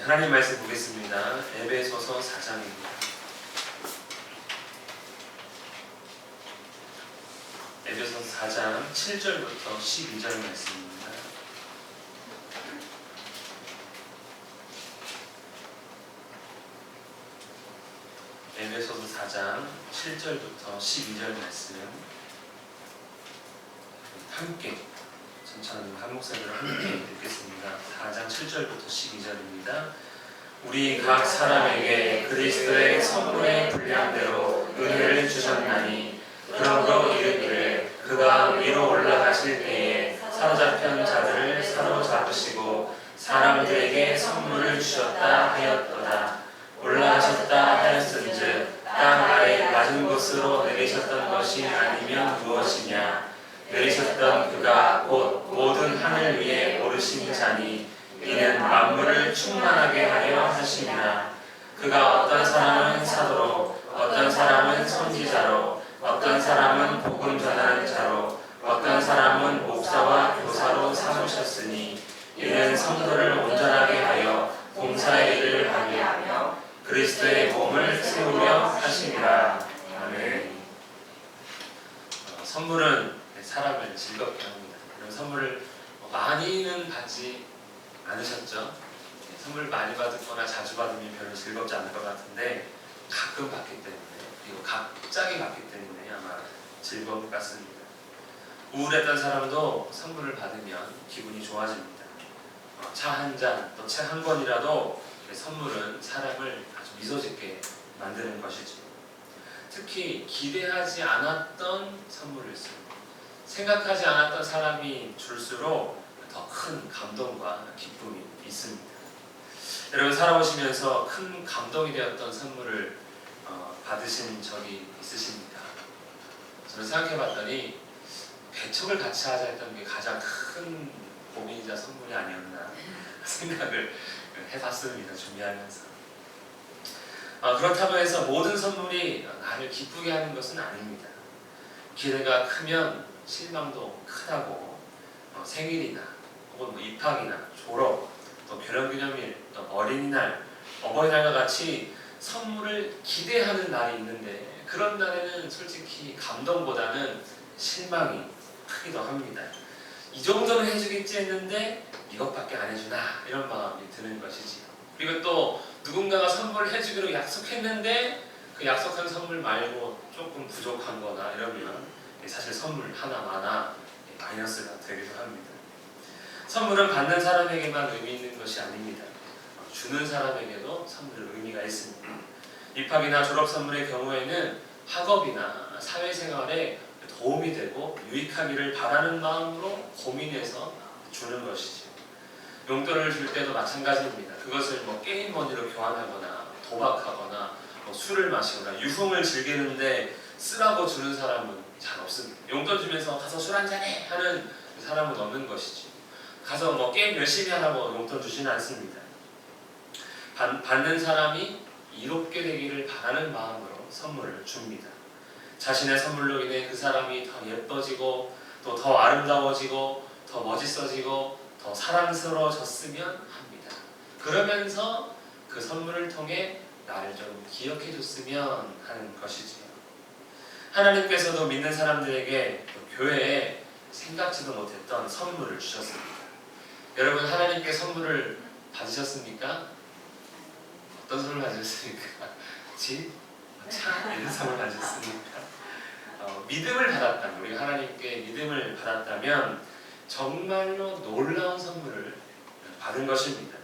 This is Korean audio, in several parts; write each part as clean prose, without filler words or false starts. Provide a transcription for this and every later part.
하나님 말씀 보겠습니다. 에베소서 4장입니다. 에베소서 4장 7절부터 12절 말씀입니다. 에베소서 4장 7절부터 12절 말씀 함께 천천히 한 목소리로 함께 읽겠습니다. 4장 7절부터 12절입니다. 우리 각 사람에게 그리스도의 선물의 분량대로 은혜를 주셨나니 그러므로 이르기를 그가 위로 올라가실 때에 사로잡힌 자들을 사로잡으시고 사람들에게 선물을 주셨다 하였도다. 올라가셨다 하였은즉 땅 아래 낮은 곳으로 내리셨던 것이 아니면 무엇이냐. 내리셨던 그가 곧 모든 하늘 위에 오르신 자니 이는 만물을 충만하게 하려 하심이라. 그가 어떤 사람은 사도로 어떤 사람은 선지자로 어떤 사람은 복음 전하는 자로 어떤 사람은 목사와 교사로 삼으셨으니 이는 성도를 온전하게 하여 봉사의 일을 하게 하며 그리스도의 몸을 세우려 하심이라. 아멘. 선물은 사람을 즐겁게 합니다. 이런 선물을 많이는 받지 않으셨죠? 선물 많이 받거나 자주 받으면 별로 즐겁지 않을 것 같은데 가끔 받기 때문에 그리고 갑자기 받기 때문에 아마 즐거울 것 같습니다. 우울했던 사람도 선물을 받으면 기분이 좋아집니다. 차 한 잔, 또 책 한 권이라도 선물은 사람을 아주 미소짓게 만드는 것이죠. 특히 기대하지 않았던 선물을 쓰고 생각하지 않았던 사람이 줄수록 더 큰 감동과 기쁨이 있습니다. 여러분 살아오시면서 큰 감동이 되었던 선물을 받으신 적이 있으십니까? 저는 생각해봤더니 배척을 같이 하자 했던 게 가장 큰 고민이자 선물이 아니었나 생각을 해봤습니다. 준비하면서. 그렇다고 해서 모든 선물이 나를 기쁘게 하는 것은 아닙니다. 기대가 크면 실망도 크다고 생일이나 혹은 입학이나 졸업, 또 결혼기념일, 또 어린이날, 어버이날과 같이 선물을 기대하는 날이 있는데 그런 날에는 솔직히 감동보다는 실망이 크기도 합니다. 이 정도는 해주겠지 했는데 이것밖에 안 해주나 이런 마음이 드는 것이지요. 그리고 또 누군가가 선물을 해주기로 약속했는데 그 약속한 선물 말고 조금 부족한 거나 이러면 사실 선물 하나마나 마이너스가 되기도 합니다. 선물은 받는 사람에게만 의미 있는 것이 아닙니다. 주는 사람에게도 선물은 의미가 있습니다. 입학이나 졸업 선물의 경우에는 학업이나 사회생활에 도움이 되고 유익하기를 바라는 마음으로 고민해서 주는 것이죠. 용돈을 줄 때도 마찬가지입니다. 그것을 게임 머니로 교환하거나 도박하거나 술을 마시거나 유흥을 즐기는데 쓰라고 주는 사람은 잘 없습니다. 용돈 주면서 가서 술 한잔해 하는 사람은 없는 것이죠. 가서 게임 열심히 하라고 용돈 주지는 않습니다. 받는 사람이 이롭게 되기를 바라는 마음으로 선물을 줍니다. 자신의 선물로 인해 그 사람이 더 예뻐지고 또 더 아름다워지고 더 멋있어지고 더 사랑스러워졌으면 합니다. 그러면서 그 선물을 통해 나를 좀 기억해 줬으면 하는 것이지요. 하나님께서도 믿는 사람들에게 교회에 생각지도 못했던 선물을 주셨습니다. 여러분 하나님께 선물을 받으셨습니까? 어떤 선물 받으셨습니까? 집? 차? 이런 선물 받으셨습니까? 믿음을 받았다면, 우리가 하나님께 믿음을 받았다면 정말로 놀라운 선물을 받은 것입니다.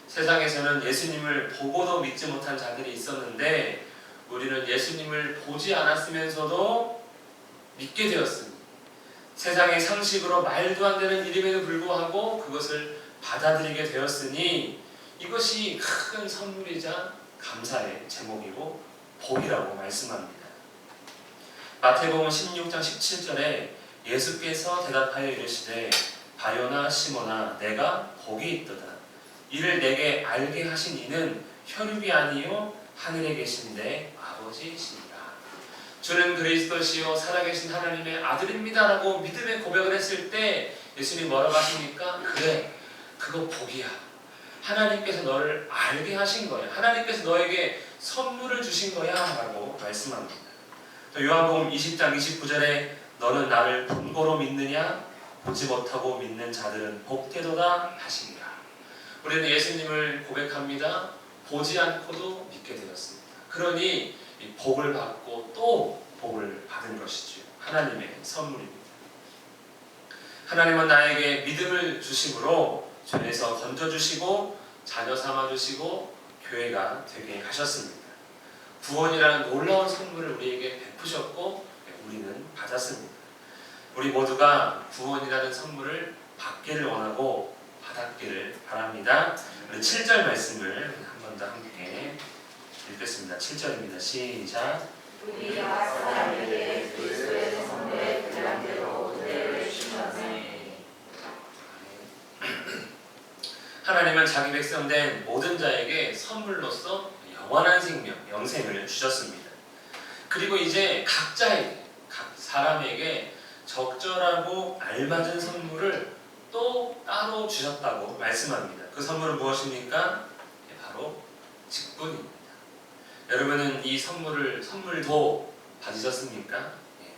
세상에서는 예수님을 보고도 믿지 못한 자들이 있었는데 우리는 예수님을 보지 않았으면서도 믿게 되었습니다. 세상의 상식으로 말도 안 되는 일임에도 불구하고 그것을 받아들이게 되었으니 이것이 큰 선물이자 감사의 제목이고 복이라고 말씀합니다. 마태복음 16장 17절에 예수께서 대답하여 이르시되 바요나 시몬아 내가 복이 있도다. 이를 내게 알게 하신 이는 혈육이 아니요 하늘에 계신데 아버지시니라. 주는 그리스도시요 살아계신 하나님의 아들입니다 라고 믿음의 고백을 했을 때 예수님이 뭐라고 하십니까? 그래 그거 복이야. 하나님께서 너를 알게 하신 거야. 하나님께서 너에게 선물을 주신 거야 라고 말씀합니다. 또 요한복음 20장 29절에 너는 나를 본고로 믿느냐? 보지 못하고 믿는 자들은 복되도다 하시니라. 우리는 예수님을 고백합니다. 보지 않고도 믿게 되었습니다. 그러니 이 복을 받고 또 복을 받은 것이죠. 하나님의 선물입니다. 하나님은 나에게 믿음을 주심으로 죄에서 건져주시고 자녀 삼아주시고 교회가 되게 하셨습니다. 구원이라는 놀라운 선물을 우리에게 베푸셨고 우리는 받았습니다. 우리 모두가 구원이라는 선물을 받기를 원하고 받았기를 바랍니다. 우리 7절 말씀을 한 번 더 함께 읽겠습니다. 7절입니다. 시작. 우리가 사람에게 그리스도의 성도의 분량대로 은혜를 주셨으니. 하나님은 자기 백성된 모든 자에게 선물로서 영원한 생명, 영생을 주셨습니다. 그리고 이제 각자에게, 각 사람에게 적절하고 알맞은 선물을 또 따로 주셨다고 말씀합니다. 그 선물은 무엇입니까? 바로 직분입니다. 여러분은 이 선물도 받으셨습니까?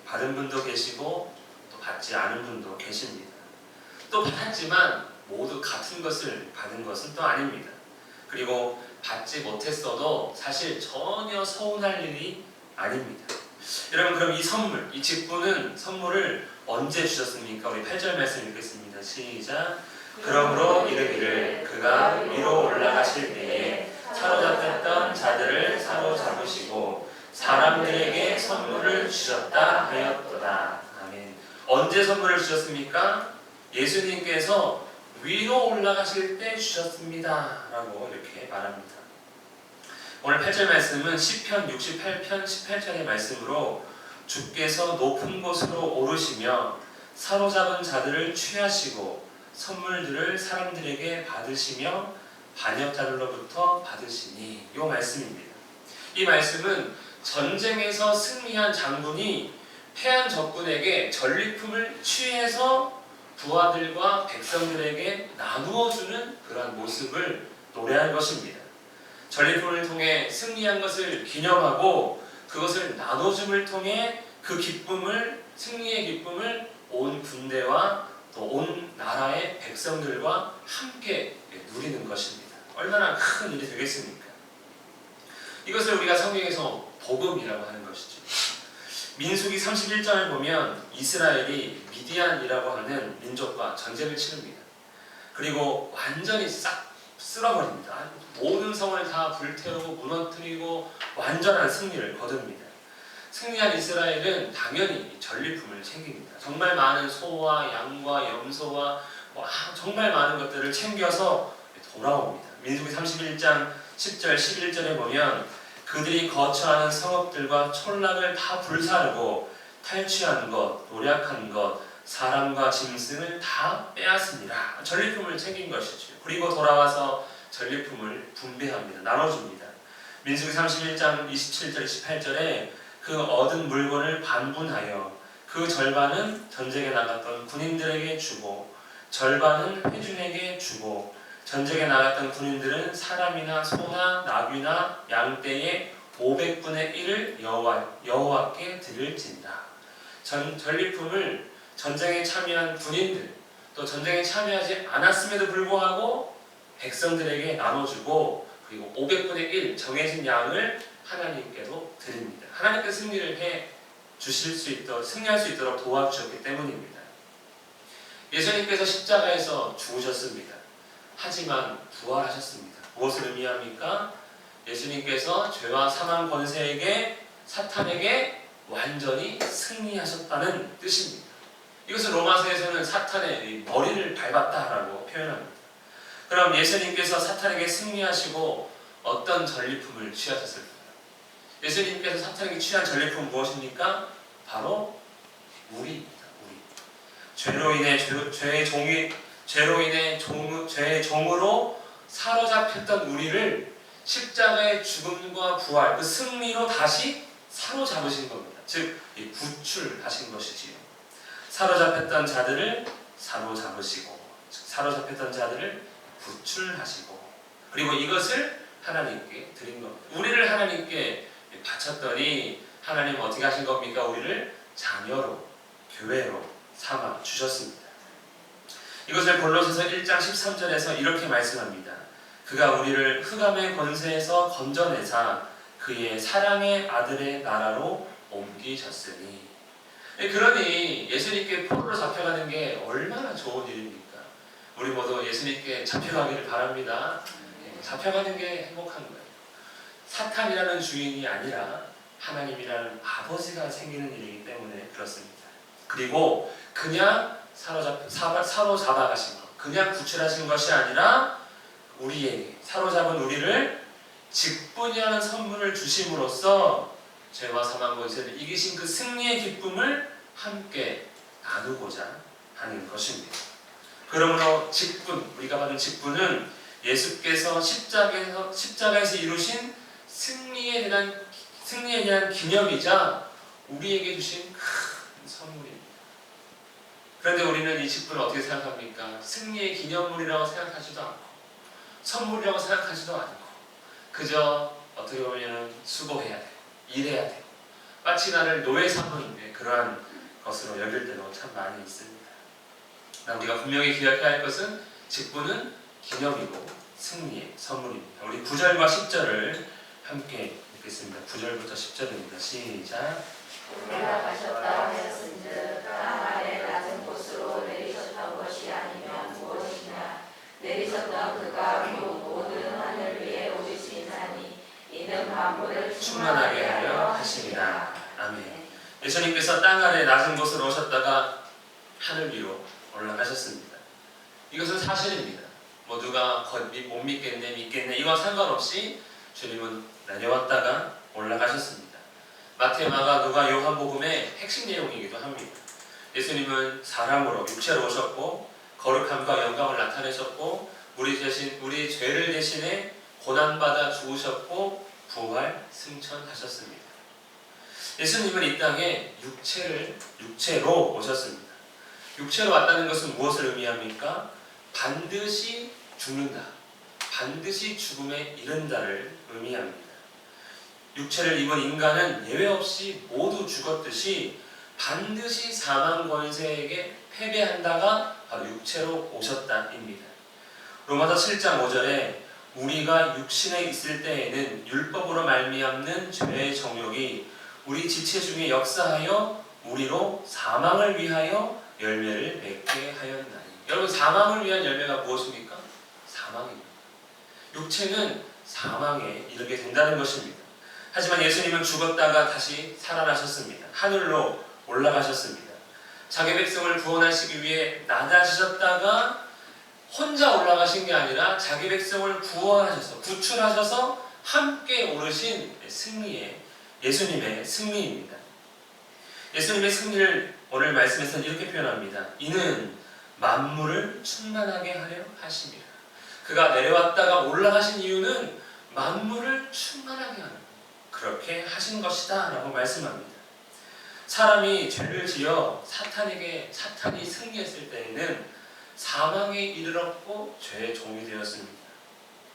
받은 분도 계시고 또 받지 않은 분도 계십니다. 또 받았지만 모두 같은 것을 받은 것은 또 아닙니다. 그리고 받지 못했어도 사실 전혀 서운할 일이 아닙니다. 여러분, 그럼 이 선물, 이 직분은 선물을 언제 주셨습니까? 우리 8절 말씀 읽겠습니다. 시작. 그러므로 이르기를 그가 위로 올라가실 때에 사로잡혔던 자들을 사로잡으시고 사람들에게 선물을 주셨다 하였도다. 아멘. 언제 선물을 주셨습니까? 예수님께서 위로 올라가실 때 주셨습니다 라고 이렇게 말합니다. 오늘 8절 말씀은 시편 68편 18절의 말씀으로 주께서 높은 곳으로 오르시며 사로잡은 자들을 취하시고 선물들을 사람들에게 받으시며 반역자들로부터 받으시니, 이 말씀입니다. 이 말씀은 전쟁에서 승리한 장군이 패한 적군에게 전리품을 취해서 부하들과 백성들에게 나누어주는 그러한 모습을 노래한 것입니다. 전리품을 통해 승리한 것을 기념하고 그것을 나눠줌을 통해 그 기쁨을, 승리의 기쁨을 온 군대와 또 온 나라의 백성들과 함께 누리는 것입니다. 얼마나 큰 일이 되겠습니까? 이것을 우리가 성경에서 복음이라고 하는 것이죠. 민수기 31장을 보면 이스라엘이 미디안이라고 하는 민족과 전쟁을 치릅니다. 그리고 완전히 싹 쓸어버립니다. 모든 성을 다 불태우고 무너뜨리고 완전한 승리를 거둡니다. 승리한 이스라엘은 당연히 전리품을 챙깁니다. 정말 많은 소와 양과 염소와 정말 많은 것들을 챙겨서 돌아옵니다. 민수기 31장 10절 11절에 보면 그들이 거처하는 성읍들과 촌락을 다 불사르고 탈취한 것, 노략한 것, 사람과 짐승을 다 빼앗습니다. 전리품을 챙긴 것이죠. 그리고 돌아와서 전리품을 분배합니다. 나눠줍니다. 민수기 31장 27절 28절에 그 얻은 물건을 반분하여 그 절반은 전쟁에 나갔던 군인들에게 주고 절반은 회중에게 주고 전쟁에 나갔던 군인들은 사람이나 소나 나귀나 양떼의 500분의 1을 여호와께 드릴진다. 전리품을 전쟁에 참여한 군인들, 또 전쟁에 참여하지 않았음에도 불구하고 백성들에게 나눠주고 그리고 500분의 1 정해진 양을 하나님께로 드립니다. 하나님께서 승리를 해 주실 수 있도록, 승리할 수 있도록 도와주셨기 때문입니다. 예수님께서 십자가에서 죽으셨습니다. 하지만 부활하셨습니다. 무엇을 의미합니까? 예수님께서 죄와 사망 권세에게, 사탄에게 완전히 승리하셨다는 뜻입니다. 이것을 로마서에서는 사탄의 머리를 밟았다라고 표현합니다. 그럼 예수님께서 사탄에게 승리하시고 어떤 전리품을 취하셨을까요? 예수님께서 사탄에게 취한 전리품은 무엇입니까? 바로 우리입니다. 우리. 죄로 인해 죄의 종으로 사로잡혔던 우리를 십자가의 죽음과 부활, 그 승리로 다시 사로잡으신 겁니다. 즉 구출하신 것이지요. 사로잡혔던 자들을 사로잡으시고, 사로잡혔던 자들을 구출하시고, 그리고 이것을 하나님께 드린 겁니다. 우리를 하나님께 바쳤더니 하나님 어떻게 하신 겁니까? 우리를 자녀로, 교회로 삼아 주셨습니다. 이것을 골로새서 1장 13절에서 이렇게 말씀합니다. 그가 우리를 흑암의 권세에서 건져내사 그의 사랑의 아들의 나라로 옮기셨으니. 그러니 예수님께 포로로 잡혀가는 게 얼마나 좋은 일입니까? 우리 모두 예수님께 잡혀가기를 바랍니다. 잡혀가는 게 행복한 거예요. 사탄이라는 주인이 아니라 하나님이라는 아버지가 생기는 일이기 때문에 그렇습니다. 그리고 그냥 사로잡아가신 것, 그냥 구출하신 것이 아니라 우리에게 사로잡은 우리를 직분이라는 선물을 주심으로써 죄와 사망 권세를 이기신 그 승리의 기쁨을 함께 나누고자 하는 것입니다. 그러므로 직분, 우리가 받은 직분은 예수께서 십자가에서 이루신 승리에 대한 기념이자 우리에게 주신 큰 선물입니다. 그런데 우리는 이 직분을 어떻게 생각합니까? 승리의 기념물이라고 생각하지도 않고 선물이라고 생각하지도 않고 그저 어떻게 보면 수고해야 되고 일해야 되고 마치 나를 노예 삼은 그러한 것으로 여길 때도 참 많이 있습니다. 우리가 분명히 기억해야 할 것은 직분은 기념이고 승리의 선물입니다. 우리 9절과 10절을 함께 읽겠습니다. 9절부터 10절입니다. 시작. 올라가셨다 하였은즉 땅 아래 낮은 곳으로 내리셨던 것이 아니면 무엇이냐. 내리셨던 그가 모든 하늘 위에 오르신 자니 이는 만물을 충만하게 하려 하십니다. 아멘. 예수님께서 땅 아래 낮은 곳으로 오셨다가 하늘 위로 올라가셨습니다. 이것은 사실입니다. 뭐 누가 못 믿겠네 이건 상관없이 주님은 내려왔다가 올라가셨습니다. 마태, 마가, 누가, 요한복음의 핵심 내용이기도 합니다. 예수님은 사람으로 육체로 오셨고 거룩함과 영광을 나타내셨고 우리 죄를 대신해 고난받아 죽으셨고 부활 승천하셨습니다. 예수님은 이 땅에 육체로 오셨습니다. 육체로 왔다는 것은 무엇을 의미합니까? 반드시 죽는다. 반드시 죽음에 이른다를 의미합니다. 육체를 입은 인간은 예외 없이 모두 죽었듯이 반드시 사망 권세에게 패배한다가 바로 육체로 오셨다입니다. 로마서 7장 5절에 우리가 육신에 있을 때에는 율법으로 말미암는 죄의 정욕이 우리 지체 중에 역사하여 우리로 사망을 위하여 열매를 맺게 하였나니. 여러분, 사망을 위한 열매가 무엇입니까? 사망입니다. 육체는 사망에 이르게 된다는 것입니다. 하지만 예수님은 죽었다가 다시 살아나셨습니다. 하늘로 올라가셨습니다. 자기 백성을 구원하시기 위해 낮아지셨다가 혼자 올라가신 게 아니라 자기 백성을 구출하셔서 함께 오르신 예수님의 승리입니다. 예수님의 승리를 오늘 말씀에서는 이렇게 표현합니다. 이는 만물을 충만하게 하려 하심이라. 그가 내려왔다가 올라가신 이유는 만물을 충만하게 하는, 그렇게 하신 것이다 라고 말씀합니다. 사람이 죄를 지어 사탄이 승리했을 때에는 사망에 이르렀고 죄의 종이 되었습니다.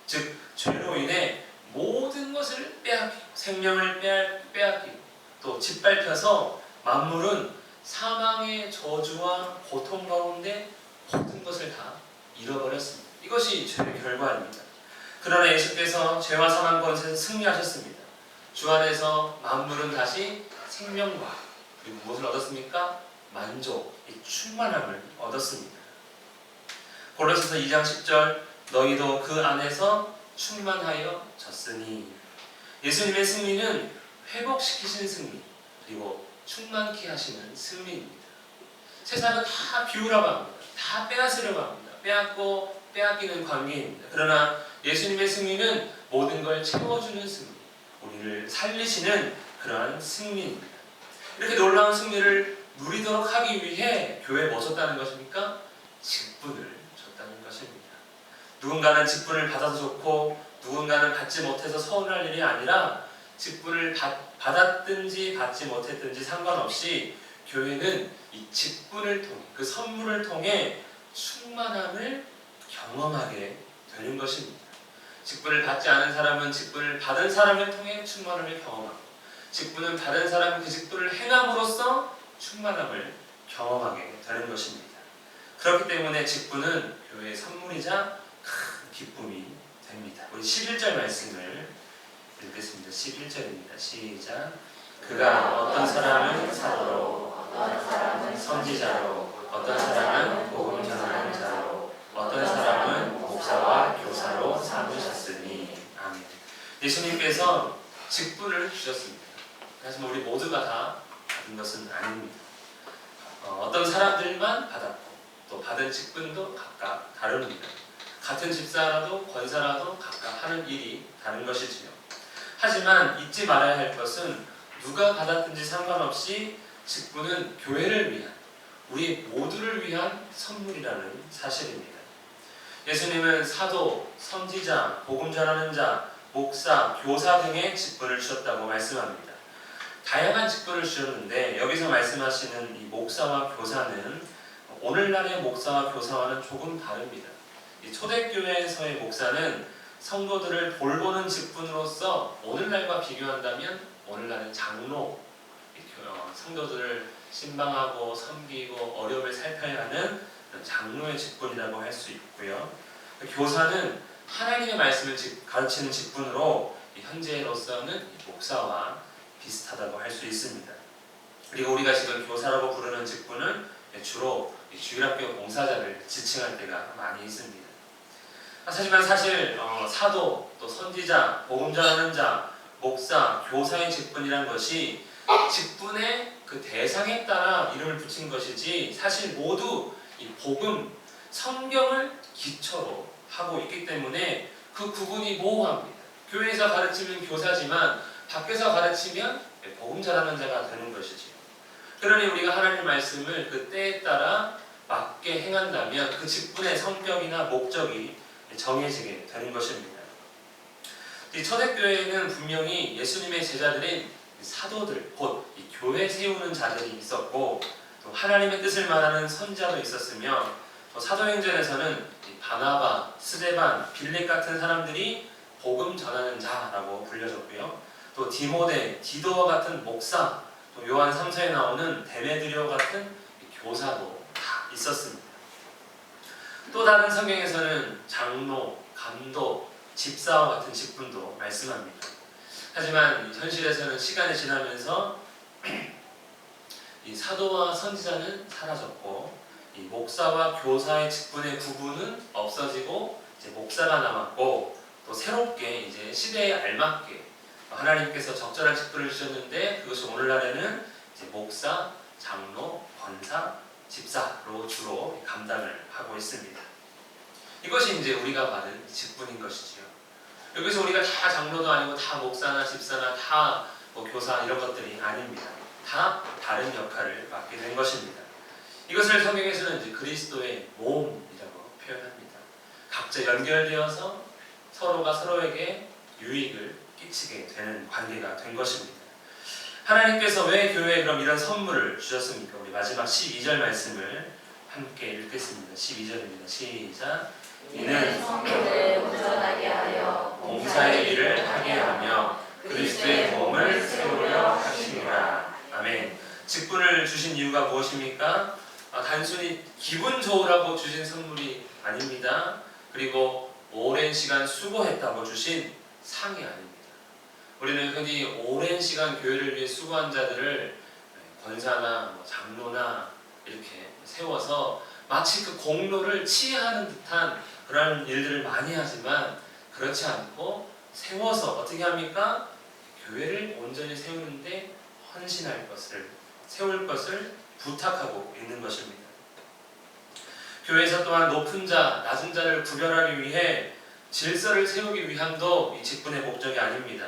즉 죄로 인해 모든 것을 빼앗기고 생명을 빼앗기고 또 짓밟혀서 만물은 사망의 저주와 고통 가운데 모든 것을 다 잃어버렸습니다. 이것이 죄의 결과입니다. 그러나 예수께서 죄와 사망 권세에서 승리하셨습니다. 주 안에서 만물은 다시 생명과 그리고 무엇을 얻었습니까? 만족, 이 충만함을 얻었습니다. 골로새서 2장 10절 너희도 그 안에서 충만하여 졌으니. 예수님의 승리는 회복시키시는 승리 그리고 충만케 하시는 승리입니다. 세상은 다 비우라고 합니다. 다 빼앗으려고 합니다. 빼앗고 빼앗기는 관계입니다. 그러나 예수님의 승리는 모든 걸 채워주는 승리, 우리를 살리시는 그러한 승리입니다. 이렇게 놀라운 승리를 누리도록 하기 위해 교회에 뭐 줬다는 것입니까? 직분을 줬다는 것입니다. 누군가는 직분을 받아서 좋고 누군가는 받지 못해서 서운할 일이 아니라 직분을 받았든지 받지 못했든지 상관없이 교회는 이 직분을 통해 그 선물을 통해 충만함을 경험하게 되는 것입니다. 직분을 받지 않은 사람은 직분을 받은 사람을 통해 충만함을 경험하고, 직분은 받은 사람은 그 직분을 행함으로써 충만함을 경험하게 되는 것입니다. 그렇기 때문에 직분은 교회의 선물이자 큰 기쁨이 됩니다. 우리 11절 말씀을 읽겠습니다. 11절입니다. 시작. 그가 어떤 사람은 사도로, 어떤 사람은 선지자로, 어떤 사람은 복음 전하는 자로, 어떤 사람은 목사와 교사로 삼으셨으니. 아멘. 예수님께서 직분을 주셨습니다. 하지만 우리 모두가 다 받은 것은 아닙니다. 어떤 사람들만 받았고, 또 받은 직분도 각각 다릅니다. 같은 집사라도 권사라도 각각 하는 일이 다른 것이지요. 하지만 잊지 말아야 할 것은 누가 받았든지 상관없이 직분은 교회를 위한, 우리 모두를 위한 선물이라는 사실입니다. 예수님은 사도, 선지자, 복음 전하는 자, 목사, 교사 등의 직분을 주셨다고 말씀합니다. 다양한 직분을 주셨는데 여기서 말씀하시는 이 목사와 교사는 오늘날의 목사와 교사와는 조금 다릅니다. 이 초대교회에서의 목사는 성도들을 돌보는 직분으로서 오늘날과 비교한다면 오늘날은 장로, 성도들을 신방하고 섬기고 어려움을 살펴야 하는 장로의 직분이라고 할 수 있고요. 교사는 하나님의 말씀을 가르치는 직분으로 현재로서는 목사와 비슷하다고 할 수 있습니다. 그리고 우리가 지금 교사라고 부르는 직분은 주로 주일학교 봉사자를 지칭할 때가 많이 있습니다. 하지만 사실 사도, 또 선지자, 복음 전하는 자, 목사, 교사의 직분이란 것이 직분의 그 대상에 따라 이름을 붙인 것이지 사실 모두 이 복음, 성경을 기초로 하고 있기 때문에 그 구분이 모호합니다. 교회에서 가르치면 교사지만 밖에서 가르치면 복음 전하는 자가 되는 것이지요. 그러니 우리가 하나님의 말씀을 그 때에 따라 맞게 행한다면 그 직분의 성격이나 목적이 정해지게 되는 것입니다. 이 초대교회에는 분명히 예수님의 제자들인 사도들, 곧 이 교회 세우는 자들이 있었고, 또 하나님의 뜻을 말하는 선지자도 있었으며, 또 사도행전에서는 바나바, 스데반, 빌립 같은 사람들이 복음 전하는 자라고 불려졌고요. 또 디모데, 디도와 같은 목사, 또 요한 3서에 나오는 데메드리오 같은 교사도 다 있었습니다. 또 다른 성경에서는 장로, 감독, 집사와 같은 직분도 말씀합니다. 하지만 현실에서는 시간이 지나면서 이 사도와 선지자는 사라졌고, 이 목사와 교사의 직분의 구분은 없어지고 이제 목사가 남았고, 또 새롭게 이제 시대에 알맞게 하나님께서 적절한 직분을 주셨는데 그것이 오늘날에는 이제 목사, 장로, 권사, 집사로 주로 감당을 하고 있습니다. 이것이 이제 우리가 받은 직분인 것이지요. 여기서 우리가 다 장로도 아니고 다 목사나 집사나 다 교사 이런 것들이 아닙니다. 다 다른 역할을 맡게 된 것입니다. 이것을 성경에서는 이제 그리스도의 몸이라고 표현합니다. 각자 연결되어서 서로가 서로에게 유익을 끼치게 되는 관계가 된 것입니다. 하나님께서 왜 교회에 그럼 이런 선물을 주셨습니까? 우리 마지막 12절 말씀을 함께 읽겠습니다. 12절입니다. 시작. 이는 성도를 온전하게 하여 봉사의 일을 하게 하며 그리스도의 몸을 세우려 하시니라. 아멘. 직분을 주신 이유가 무엇입니까? 단순히 기분 좋으라고 주신 선물이 아닙니다. 그리고 오랜 시간 수고했다고 주신 상이 아닙니다. 우리는 흔히 오랜 시간 교회를 위해 수고한 자들을 권사나 장로나 이렇게 세워서 마치 그 공로를 치하하는 듯한 그런 일들을 많이 하지만 그렇지 않고 세워서 어떻게 합니까? 교회를 온전히 세우는데 헌신할 것을, 세울 것을 부탁하고 있는 것입니다. 교회에서 또한 높은 자, 낮은 자를 구별하기 위해 질서를 세우기 위함도 이 직분의 목적이 아닙니다.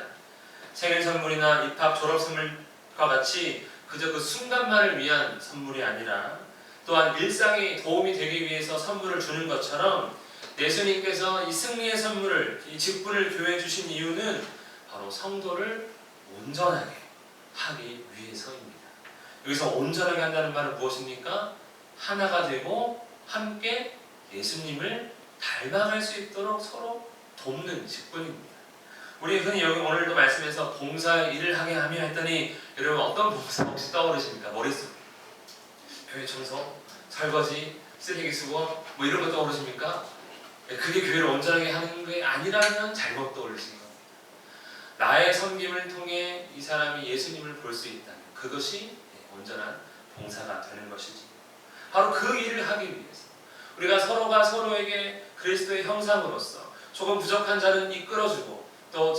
생일 선물이나 입학 졸업 선물과 같이 그저 그 순간만을 위한 선물이 아니라 또한 일상에 도움이 되기 위해서 선물을 주는 것처럼 예수님께서 이 승리의 선물을, 이 직분을 교회에 주신 이유는 바로 성도를 온전하게 하기 위해서입니다. 여기서 온전하게 한다는 말은 무엇입니까? 하나가 되고 함께 예수님을 닮아갈 수 있도록 서로 돕는 직분입니다. 우리 흔히 여기 오늘도 말씀에서 봉사의 일을 하게 하며 했더니 여러분 어떤 봉사 혹시 떠오르십니까? 머릿속에 교회 청소, 설거지, 쓰레기 수거 뭐 이런 거 떠오르십니까? 그게 교회를 온전하게 하는 게 아니라면 잘못 떠올리신 겁니다. 나의 섬김을 통해 이 사람이 예수님을 볼 수 있다면 그것이 온전한 봉사가 되는 것이지. 바로 그 일을 하기 위해서 우리가 서로가 서로에게 그리스도의 형상으로서 조금 부족한 자는 이끌어주고 또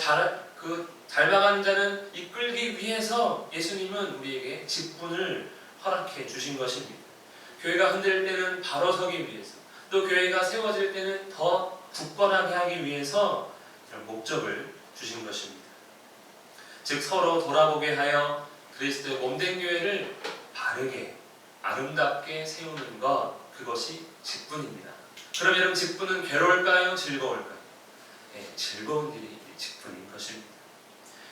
닮아가는 자는 이끌기 위해서 예수님은 우리에게 직분을 허락해 주신 것입니다. 교회가 흔들릴 때는 바로 서기 위해서, 또 교회가 세워질 때는 더 굳건하게 하기 위해서 이런 목적을 주신 것입니다. 즉 서로 돌아보게 하여 그리스도의 몸된 교회를 바르게 아름답게 세우는 것, 그것이 직분입니다. 그럼 여러분 직분은 괴로울까요? 즐거울까요? 즐거운 일이 직분인 것입니다.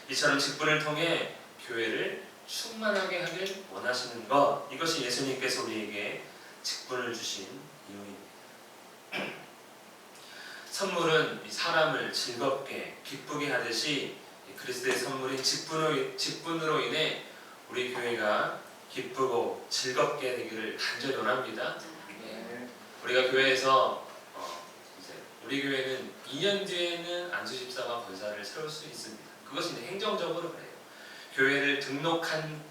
이처럼 직분을 통해 교회를 충만하게 하길 원하시는 것, 이것이 예수님께서 우리에게 직분을 주신 이유입니다. 선물은 사람을 즐겁게 기쁘게 하듯이 그리스도의 선물인 직분으로 인해 우리 교회가 기쁘고 즐겁게 되기를 간절히 원합니다. 우리가 교회에서 우리 교회는 2년 뒤에는 안수집사와 권사를 세울 수 있습니다. 그것이 행정적으로 그래요. 교회를 등록한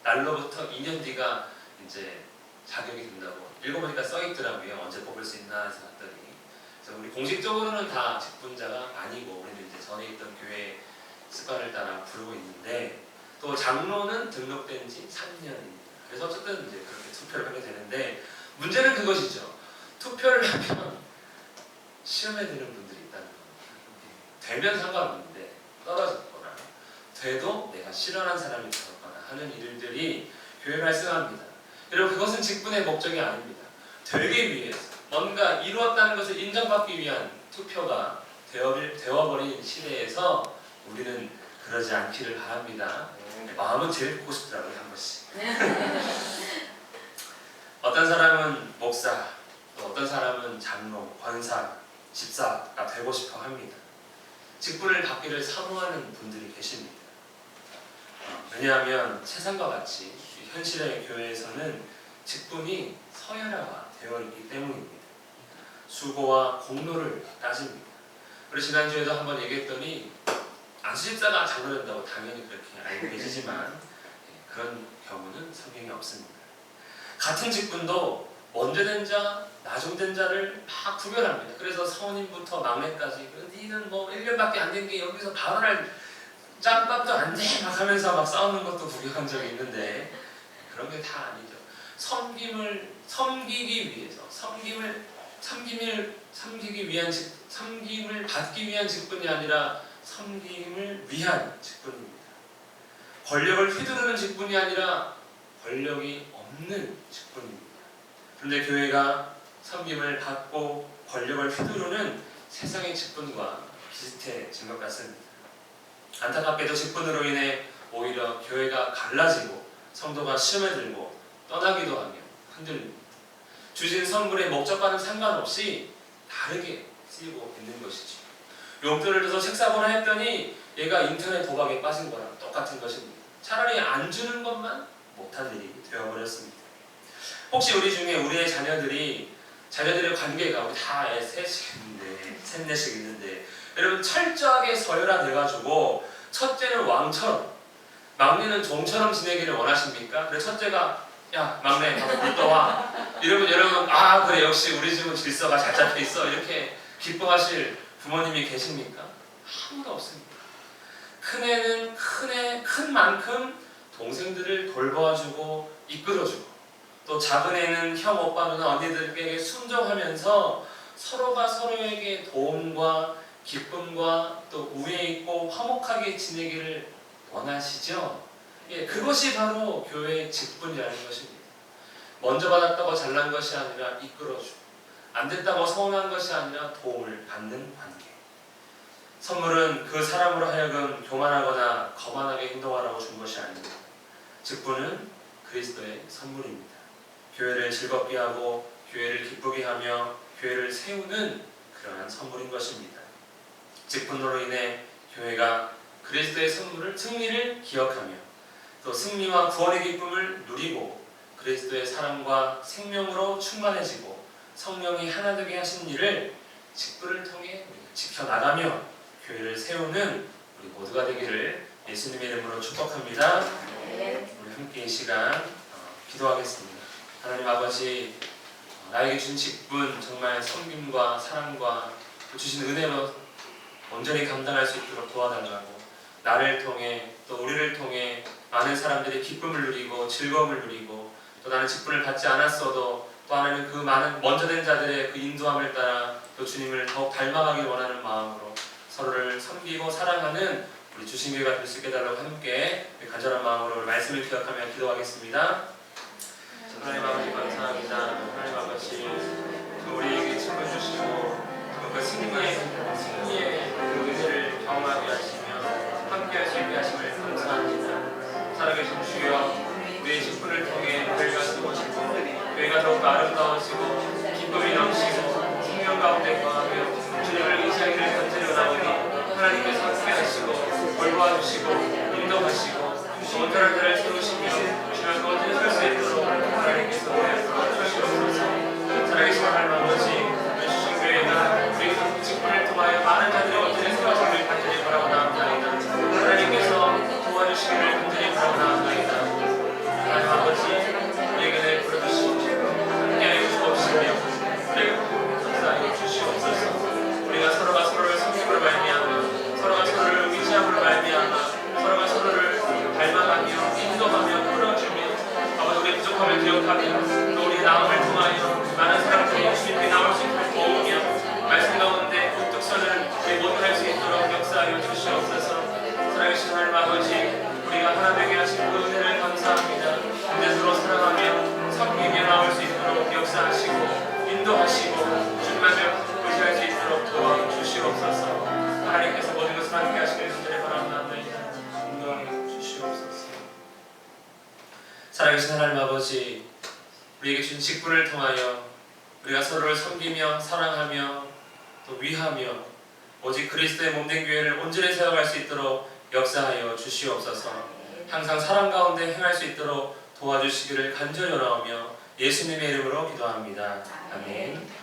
날로부터 2년 뒤가 이제 자격이 된다고 읽어보니까 써 있더라고요. 언제 뽑을 수 있나 해서 봤더니. 그래서 우리 공식적으로는 다 직분자가 아니고 우리는 이제 전에 있던 교회 습관을 따라 부르고 있는데, 또 장로는 등록된 지 3년입니다. 그래서 어쨌든 이제 그렇게 투표를 하게 되는데, 문제는 그것이죠. 투표를 하면 시험에 드는 분들이 있다는 겁니다. 되면 상관없는데 떨어졌거나 돼도 내가 실현한 사람이 되었거나 하는 일들이 교회에 발생합니다. 여러분 그것은 직분의 목적이 아닙니다. 되기 위해서 뭔가 이루었다는 것을 인정받기 위한 투표가 되어버린 시대에서 우리는 그러지 않기를 바랍니다. 마음은 제일 듣고 싶더라고요, 한 번씩. 어떤 사람은 목사, 또 어떤 사람은 장로, 권사, 집사가 되고 싶어 합니다. 직분을 받기를 사모하는 분들이 계십니다. 왜냐하면 세상과 같이 현실의 교회에서는 직분이 서열화되어 있기 때문입니다. 수고와 공로를 따집니다. 우리 지난주에도 한번 얘기했더니 안수집사가 장로된다고 당연히 그렇게 알고 계시지만 그런 경우는 성경에 없습니다. 같은 직분도 먼저 된 자, 나중된 자를 막 구별합니다. 그래서 성인부터 막내까지 니는 뭐 1년밖에 안 된 게 여기서 발언할 짬밥도 안 돼! 막 하면서 막 싸우는 것도 구경한 적이 있는데 그런 게 다 아니죠. 섬기기 위해서 섬김을 받기 위한 직분이 아니라 섬김을 위한 직분입니다. 권력을 휘두르는 직분이 아니라 권력이 없는 직분입니다. 그런데 교회가 섬김을 받고 권력을 휘두르는 세상의 직분과 비슷해진 것 같습니다. 안타깝게도 직분으로 인해 오히려 교회가 갈라지고 성도가 시험에 들고 떠나기도 하며 흔들립니다. 주신 선물의 목적과는 상관없이 다르게 쓰이고 있는 것이죠. 용돈을 줘서 책 사보라 했더니 얘가 인터넷 도박에 빠진 거랑 똑같은 것입니다. 차라리 안 주는 것만 못한 일이 되어버렸습니다. 혹시 우리 중에 우리의 자녀들의 관계가 우리 다 셋넷씩 있는데 여러분 철저하게 서열화돼가지고 첫째는 왕처럼 막내는 종처럼 지내기를 원하십니까? 그래 첫째가 야 막내 물 떠와 이러면 여러분 그래 역시 우리 집은 질서가 잘 잡혀있어 이렇게 기뻐하실 부모님이 계십니까? 아무도 없습니다. 큰애는 큰 만큼 동생들을 돌봐주고 이끌어주고, 또 작은 애는 형, 오빠, 누나, 언니들에게 순종하면서 서로가 서로에게 도움과 기쁨과 또 우애 있고 화목하게 지내기를 원하시죠? 그것이 바로 교회의 직분이라는 것입니다. 먼저 받았다고 잘난 것이 아니라 이끌어주고, 안 됐다고 서운한 것이 아니라 도움을 받는 관계. 선물은 그 사람으로 하여금 교만하거나 거만하게 행동하라고 준 것이 아닙니다. 직분은 그리스도의 선물입니다. 교회를 즐겁게 하고 교회를 기쁘게 하며 교회를 세우는 그러한 선물인 것입니다. 직분으로 인해 교회가 그리스도의 승리를 기억하며 또 승리와 구원의 기쁨을 누리고 그리스도의 사랑과 생명으로 충만해지고 성령이 하나 되게 하신 일을 직분을 통해 지켜나가며 교회를 세우는 우리 모두가 되기를 예수님의 이름으로 축복합니다. 우리 함께 이 시간 기도하겠습니다. 하나님 아버지, 나에게 준 직분 정말 섬김과 사랑과 주신 은혜로 온전히 감당할 수 있도록 도와달라고, 나를 통해 또 우리를 통해 많은 사람들이 기쁨을 누리고 즐거움을 누리고 또 나는 직분을 받지 않았어도 또 하나는 그 많은 먼저 된 자들의 그 인도함을 따라 또 주님을 더욱 닮아가길 원하는 마음으로 서로를 섬기고 사랑하는 우리 주신교회가 될 수 있게 해달라고 함께 간절한 마음으로 말씀을 기억하며 기도하겠습니다. 하나님 아버지 감사합니다. 하나님 아버지 우리에게 직분 주시고 그 승리의 그 은혜를 경험하게 하시며 함께 할 수 있게 하심을 감사합니다. 살아계신 주여, 우리의 직분을 통해 교회가 세워지고 교회가 더욱 아름다워지고 기쁨이 넘치고 생명 가운데 거하며 주님을 의지하기를 간절히 원하오니 하나님께서 함께 하시고 돌보아주시고 인도하시고 온전한 자를 세우시며 주님을 거듭 설수 있도록 하나님께서 도와주시옵소서. 살아계신 하나님 아버지, 우리 주신교회가 우리 직분을 통하여 많은 자들이 온전히 세워지기를 간절히 바라오나이다. 하나님께서 도와주시기를 간절히 바라오나이다. 하나님 아버지, 우리에게 늘 부르시고 함께하여 주옵시며 우리에게 감사하여 주시옵소서. 우리가 서로가 서로를 섬김으로 말미암아 서로가 서로를 의지함으로 말미암아 서로가 서로를 닮아가며 인도하며 끌어주며 아버지 우리의 부족함을 기억하며 또 우리의 나음을 통하여 많은 사람들이 주님께 나올 수 있도록 도우며 말씀 가운데 우뚝서는 우리 모두 할 수 있도록 역사하여 주시옵소서. 살아계신 하나님 아버지, 우리가 하나 되게 하신 그 은혜를 감사합니다. 이제 서로 사랑하며 섬기며 나올 수 있도록 역사하시고 인도하시고 주님만 의지할 수 있도록 도와주시옵소서. 하나님께서 모든 것을 함께 하시길 간절히 바랍니다. 인도하여 주시옵소서. 살아계신 하나님 아버지, 우리에게 준 직분을 통하여 우리가 서로를 섬기며 사랑하며 또 위하며 오직 그리스도의 몸된 교회를 온전히 세워갈 수 있도록 역사하여 주시옵소서. 항상 사랑 가운데 행할 수 있도록 도와주시기를 간절히 원하오며 예수님의 이름으로 기도합니다. 아멘.